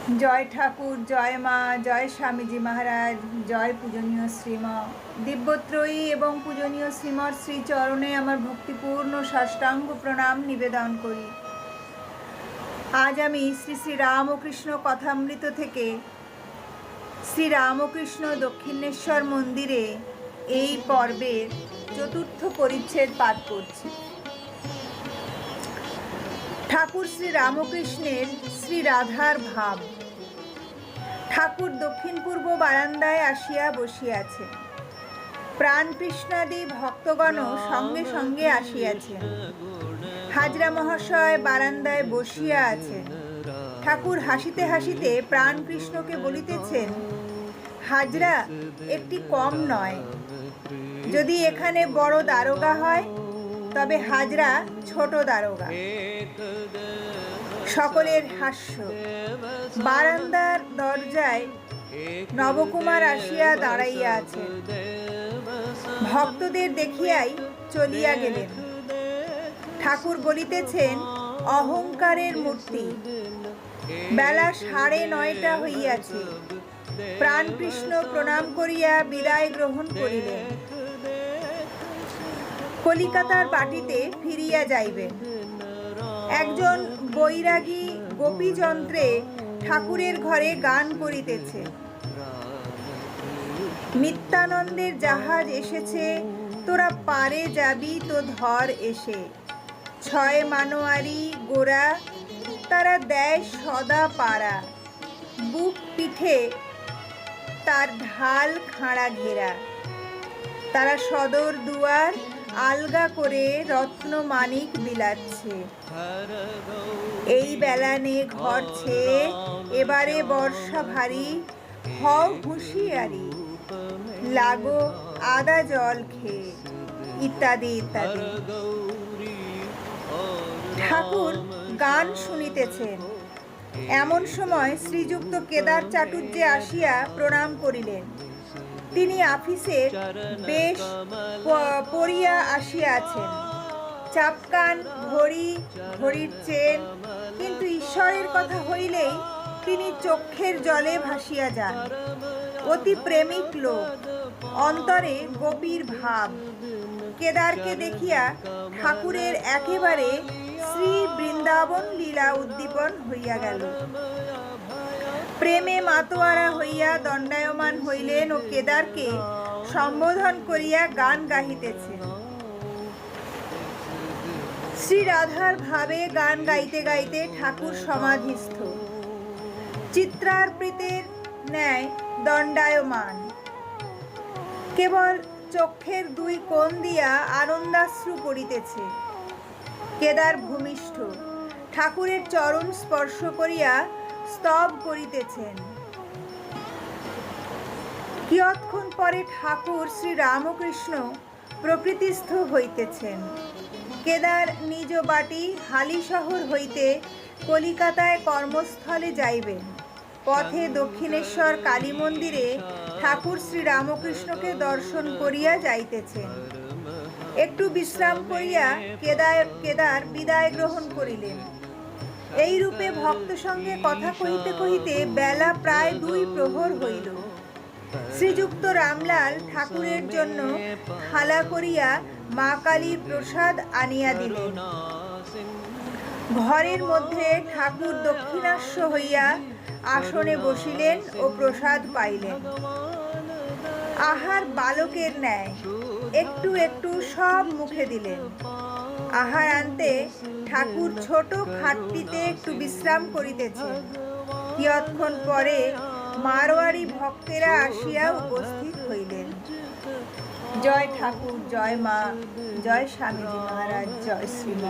জয় ঠাকুর, জয় মা, জয় স্বামীজি মহারাজ, জয় পূজনীয় শ্রীম দিব্যত্রয়ী এবং পূজনীয় শ্রীমর শ্রীচরণে আমার ভক্তিপূর্ণ সাষ্টাঙ্গ প্রণাম নিবেদন করি। আজ আমি শ্রী শ্রী রামকৃষ্ণ কথামৃত থেকে শ্রী রামকৃষ্ণ দক্ষিণেশ্বর মন্দিরে এই পর্বের চতুর্থ পরিচ্ছেদ পাঠ করছি। ঠাকুর শ্রী রামকৃষ্ণের শ্রী রাধার ভাব। ঠাকুর দক্ষিণ পূর্ব বারান্দায় আসিয়া বসিয়াছে। প্রাণকৃষ্ণাদি ভক্তগণ সঙ্গে সঙ্গে আসিয়াছেন। হাজরা মহাশয় বারান্দায় বসিয়া আছেন। ঠাকুর হাসিতে হাসিতে প্রাণকৃষ্ণকে বলিতেছেন, হাজরা একটি কম নয়। যদি এখানে বড় দারোগা হয় তবে হাজরা ছোট দারোগা। সকলের হাস্য। বারান্দার দরজায় নবকুমার আসিয়া দাঁড়াইয়া আছেন। ভক্তদের দেখিয়াই চলিয়া গেলেন। ঠাকুর বলিতেছেন, অহংকারের মূর্তি। বেলা 9:30 হইয়াছে। প্রাণকৃষ্ণ প্রণাম করিয়া বিদায় গ্রহণ করিলেন। কলিকাতার বাটিতে ফিরিয়া যাইবেন। একজন বৈরাগী গোপীযন্ত্রে ঠাকুরের ঘরে গান করিতেছে। নিত্যানন্দের জাহাজ এসেছে, তোরা পারে যাবি তো ধর এসে। 6 মানোয়ারি গোরা, তারা দেয় সদা পাড়া। বুক পিঠে তার ঢাল খাঁড়া ঘেরা। তারা সদর দুয়ার আলগা করে রত্ন মানিক বিলাচ্ছে। এই বেলানে ঘর ছেয়ে এবারে বর্ষা ভারী। হও হুঁশিয়ারি, লাগো আদা জল খেয়ে, ইত্যাদি ইত্যাদি। ঠাকুর গান শুনিতেছেন। এমন সময় শ্রীযুক্ত কেদার চাটুর্যে আসিয়া প্রণাম করিলেন। তিনি আফিসের বেশ পরিয়া আসিয়াছেন। চাপকান, ঘড়ি, ঘড়ির চেন, কিন্তু ঈশ্বরের কথা হইলেই তিনি চক্ষের জলে ভাসিয়া যান। অতি প্রেমিক লোক, অন্তরে গোপীর ভাব। কেদারকে দেখিয়া ঠাকুরের একেবারে শ্রী বৃন্দাবন লীলা উদ্দীপন হইয়া গেল। প্রেমে মাতোয়ারা হইয়া দণ্ডায়মান হইলেন ও কেদারকে সম্বোধন করিয়া গান গাহিতেছেন। শ্রী রাধার ভাবে গান গাইতে গাইতে ঠাকুর সমাধিস্থ, চিত্রার্পিতের ন্যায় দণ্ডায়মান। কেবল চক্ষের 2 কোণ দিয়া আনন্দাশ্রু পড়িতেছে। কেদার ভূমিষ্ঠ, ঠাকুরের চরণ স্পর্শ করিয়া স্তব করিতেছেন। কিয়ৎক্ষণ পরে ঠাকুর শ্রী রামকৃষ্ণ প্রকৃতিস্থ হইতেছেন। কেদার নিজ বাটি হালিশহর হইতে কলিকাতায় কর্মস্থলে যাইবেন। পথে দক্ষিণেশ্বর কালী মন্দিরে ঠাকুর শ্রী রামকৃষ্ণকে দর্শন করিয়া যাইতেছেন। একটু বিশ্রাম করিয়া কেদার বিদায় গ্রহণ করিলেন। এই রূপে ভক্ত সঙ্গে কথা কহিতে কহিতে বেলা প্রায় 2 প্রহর হইল। শ্রীযুক্ত রামলাল ঠাকুরের জন্য থালা করিয়া মা কালীর প্রসাদ আনিয়া দিলেন। ঘরের মধ্যে ঠাকুর দক্ষিণাস্য হইয়া আসনে বসিলেন ও প্রসাদ পাইলেন। আহার বালকের ন্যায় একটু একটু সব মুখে দিলেন। আহার আনতে ঠাকুর ছোট খাটটিতে একটু বিশ্রাম করিতেছেন। কিয়ৎক্ষণ পরে মারোয়ারি ভক্তেরা আসিয়া উপস্থিত হইলেন। জয় ঠাকুর, জয় মা, জয় স্বামীজি মহারাজ, জয় শ্রীম।